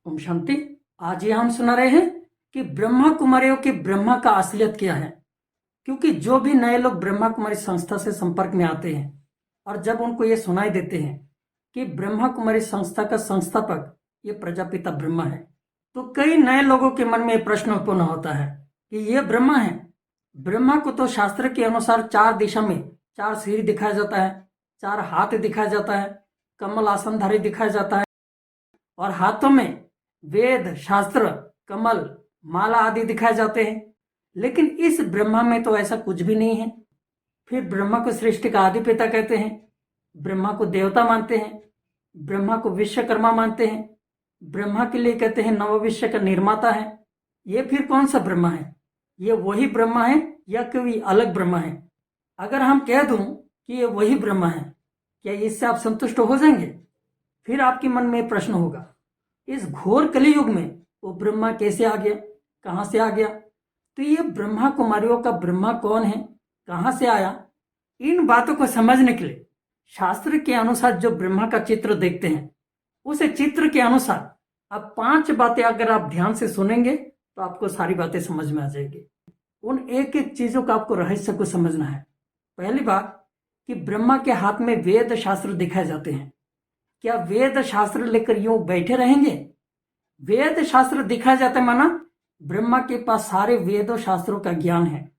ओम शांति। आज ये हम सुना रहे हैं कि ब्रह्मा कुमारियों के ब्रह्मा का असलियत क्या है। क्योंकि जो भी नए लोग ब्रह्मा कुमारी संस्था से संपर्क में आते हैं और जब उनको ये सुनाई देते हैं कि ब्रह्मा कुमारी संस्था का संस्थापक ये प्रजापिता ब्रह्मा है, तो कई नए लोगों के मन में ये प्रश्न उत्पन्न होता है कि ये ब्रह्मा है। ब्रह्मा को तो शास्त्र के अनुसार 4 दिशा में 4 सिर दिखाया जाता है, 4 हाथ दिखाया जाता है, कमल आसनधारी दिखाया जाता है और हाथों में वेद शास्त्र कमल माला आदि दिखाए जाते हैं। लेकिन इस ब्रह्मा में तो ऐसा कुछ भी नहीं है। फिर ब्रह्मा को सृष्टि का आदि पिता कहते हैं, ब्रह्मा को देवता मानते हैं, ब्रह्मा को विश्वकर्मा मानते हैं, ब्रह्मा के लिए कहते हैं नवविश्व का निर्माता है। ये फिर कौन सा ब्रह्मा है? ये वही ब्रह्मा है या कोई अलग ब्रह्मा है? अगर हम कह दूं कि ये वही ब्रह्मा है, क्या इससे आप संतुष्ट हो जाएंगे? फिर आपके मन में प्रश्न होगा, इस घोर कलियुग में वो ब्रह्मा कैसे आ गया, कहां से आ गया? तो ये ब्रह्मा कुमारियों का ब्रह्मा कौन है, कहां से आया? इन बातों को समझने के लिए शास्त्र के अनुसार जो ब्रह्मा का चित्र देखते हैं, उस चित्र के अनुसार अब 5 बातें अगर आप ध्यान से सुनेंगे तो आपको सारी बातें समझ में आ जाएगी। उन एक एक चीजों का आपको रहस्य को समझना है। पहली बात कि ब्रह्मा के हाथ में वेद शास्त्र दिखाए जाते हैं। क्या वेद शास्त्र लेकर यूं बैठे रहेंगे? वेद शास्त्र दिखाया जाता है माना ब्रह्मा के पास सारे वेदों शास्त्रों का ज्ञान है।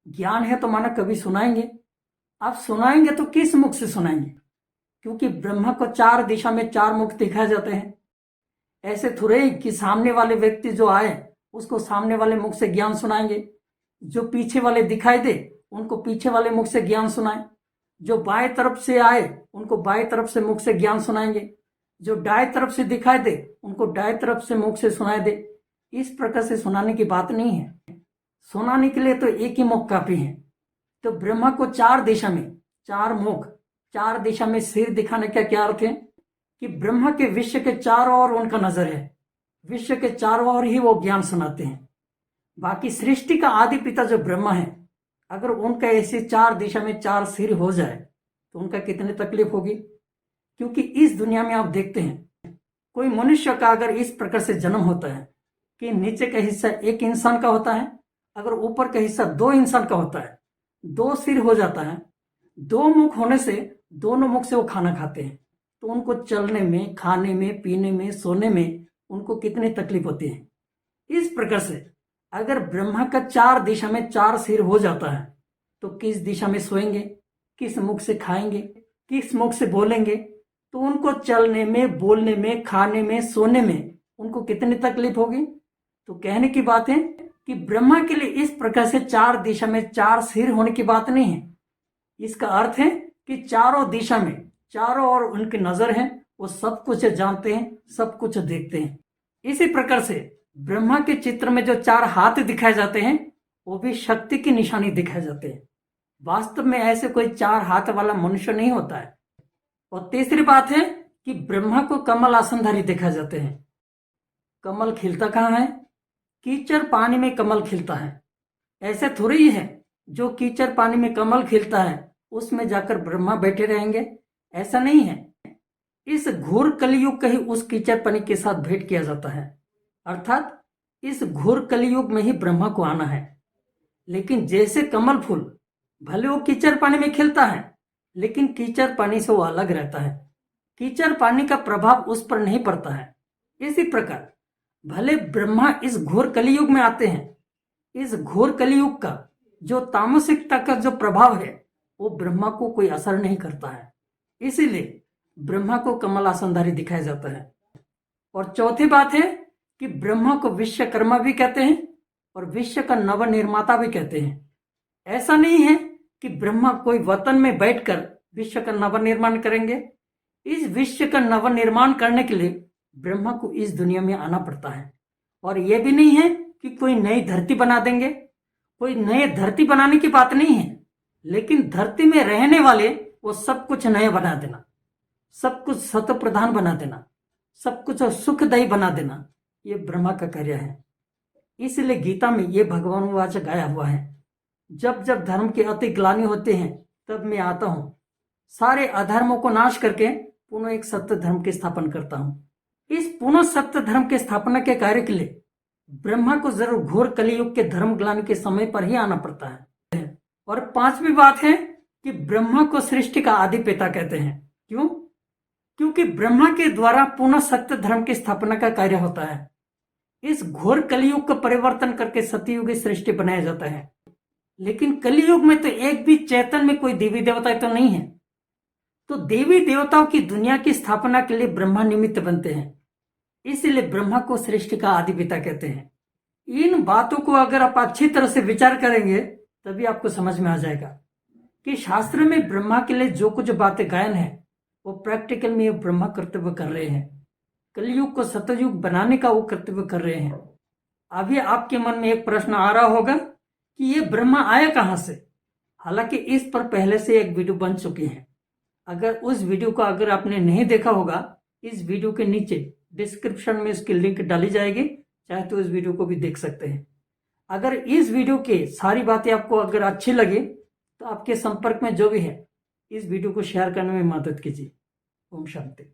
ज्ञान है तो माना कभी सुनाएंगे। आप सुनाएंगे तो किस मुख से सुनाएंगे? क्योंकि ब्रह्मा को 4 दिशा में 4 मुख दिखाए जाते हैं। ऐसे थोड़े ही कि सामने वाले व्यक्ति जो आए उसको सामने वाले मुख से ज्ञान सुनाएंगे, जो पीछे वाले दिखाई दे उनको पीछे वाले मुख से ज्ञान सुनाएं, जो बाएं तरफ से आए उनको बाएं तरफ से मुख से ज्ञान सुनाएंगे, जो दाएं तरफ से दिखाई दे उनको दाएं तरफ से मुख से सुनाई दे। इस प्रकार से सुनाने की बात नहीं है। सुनाने के लिए तो एक ही मुख काफी है। तो ब्रह्मा को 4 दिशा में 4 मुख, 4 दिशा में सिर दिखाने का क्या अर्थ है? कि ब्रह्मा के विश्व के चारों ओर उनका नजर है, विश्व के चारों ओर ही वो ज्ञान सुनाते हैं। बाकी सृष्टि का आदि पिता जो ब्रह्मा है, अगर उनका ऐसे 4 दिशा में 4 सिर हो जाए तो उनका कितनी तकलीफ होगी। क्योंकि इस दुनिया में आप देखते हैं कोई मनुष्य का अगर इस प्रकार से जन्म होता है कि नीचे का हिस्सा एक इंसान का होता है, अगर ऊपर का हिस्सा 2 इंसान का होता है, 2 सिर हो जाता है, 2 मुख होने से दोनों मुख से वो खाना खाते हैं, तो उनको चलने में, खाने में, पीने में, सोने में उनको कितनी तकलीफ होती है। इस प्रकार से अगर ब्रह्मा का 4 दिशा में 4 सिर हो जाता है तो किस दिशा में सोएंगे, किस मुख से खाएंगे, किस मुख से बोलेंगे? तो उनको चलने में, बोलने में, खाने में, सोने में उनको कितनी तकलीफ होगी। तो कहने की बात है कि ब्रह्मा के लिए इस प्रकार से 4 दिशा में 4 सिर होने की बात नहीं है। इसका अर्थ है कि चारों दिशा में, चारों ओर उनकी नजर है, वो सब कुछ जानते हैं, सब कुछ देखते हैं। इसी प्रकार से ब्रह्मा के चित्र में जो 4 हाथ दिखाए जाते हैं वो भी शक्ति की निशानी दिखाए जाते हैं। वास्तव में ऐसे कोई 4 हाथ वाला मनुष्य नहीं होता है। और तीसरी बात है कि ब्रह्मा को कमल आसनधारी देखा जाते हैं। कमल खिलता कहाँ है? कीचड़ पानी में कमल खिलता है। ऐसे थोड़ी ही है जो कीचड़ पानी में कमल खिलता है उसमें जाकर ब्रह्मा बैठे रहेंगे, ऐसा नहीं है। इस घोर कलियुग का ही उस कीचड़ पानी के साथ भेंट किया जाता है, अर्थात इस घोर कलियुग में ही ब्रह्मा को आना है। लेकिन जैसे कमल फूल भले वो कीचड़ पानी में खिलता है, लेकिन कीचड़ पानी से वो अलग रहता है। कीचड़ पानी का प्रभाव उस पर नहीं पड़ता है। इसी प्रकार भले ब्रह्मा इस घोर कलियुग में आते हैं, इस घोर कलियुग का जो तामसिकता का जो प्रभाव है वो ब्रह्मा को कोई असर नहीं करता है। इसीलिए ब्रह्मा को कमल आसनधारी दिखाया जाता है। और चौथी बात है कि ब्रह्मा को विश्वकर्मा भी कहते हैं और विश्व का नव निर्माता भी कहते हैं। ऐसा नहीं है कि ब्रह्मा कोई वतन में बैठकर विश्व का नव निर्माण करेंगे। इस विश्व का नव निर्माण करने के लिए ब्रह्मा को इस दुनिया में आना पड़ता है। और यह भी नहीं है कि कोई नई धरती बना देंगे। कोई नई धरती बनाने की बात नहीं है, लेकिन धरती में रहने वाले वो सब कुछ नया बना देना, सब कुछ सत्व प्रधान बना देना, सब कुछ सुखदायी बना देना, ये ब्रह्मा का कार्य है। इसलिए गीता में ये भगवान वाचक गाया हुआ है, जब जब धर्म के अति ग्लानि होते हैं तब मैं आता हूं, सारे अधर्मों को नाश करके पुनः एक सत्य धर्म की स्थापना करता हूं। इस पुनः सत्य धर्म के स्थापना के कार्य के लिए ब्रह्मा को जरूर घोर कलियुग के धर्म ग्लानि के समय पर ही आना पड़ता है। और पांचवी बात है कि ब्रह्मा को सृष्टि का आदि पिता कहते हैं। क्यों? क्योंकि ब्रह्मा के द्वारा पुनः सत्य धर्म की स्थापना का कार्य होता है। इस घोर कलियुग का परिवर्तन करके सतयुगी सृष्टि बनाया जाता है। लेकिन कलियुग में तो एक भी चैतन्य में कोई देवी देवता तो नहीं है, तो देवी देवताओं की दुनिया की स्थापना के लिए ब्रह्मा निमित्त बनते हैं, इसलिए ब्रह्मा को सृष्टि का आदि पिता कहते हैं। इन बातों को अगर आप अच्छी तरह से विचार करेंगे तभी आपको समझ में आ जाएगा कि शास्त्र में ब्रह्मा के लिए जो कुछ बातें गायन है वो प्रैक्टिकल में ये ब्रह्मा कर्तव्य कर रहे हैं। कलयुग को सतयुग बनाने का वो कर्तव्य कर रहे हैं। अभी आपके मन में एक प्रश्न आ रहा होगा कि ये ब्रह्मा आया कहां से। हालांकि इस पर पहले से एक वीडियो बन चुकी है। अगर उस वीडियो को अगर आपने नहीं देखा होगा, इस वीडियो के नीचे डिस्क्रिप्शन में इसकी लिंक डाली जाएगी, चाहे तो इस वीडियो को भी देख सकते हैं। अगर इस वीडियो के सारी बातें आपको अगर अच्छी लगे तो आपके संपर्क में जो भी है इस वीडियो को शेयर करने में मदद कीजिए। ओम शांति।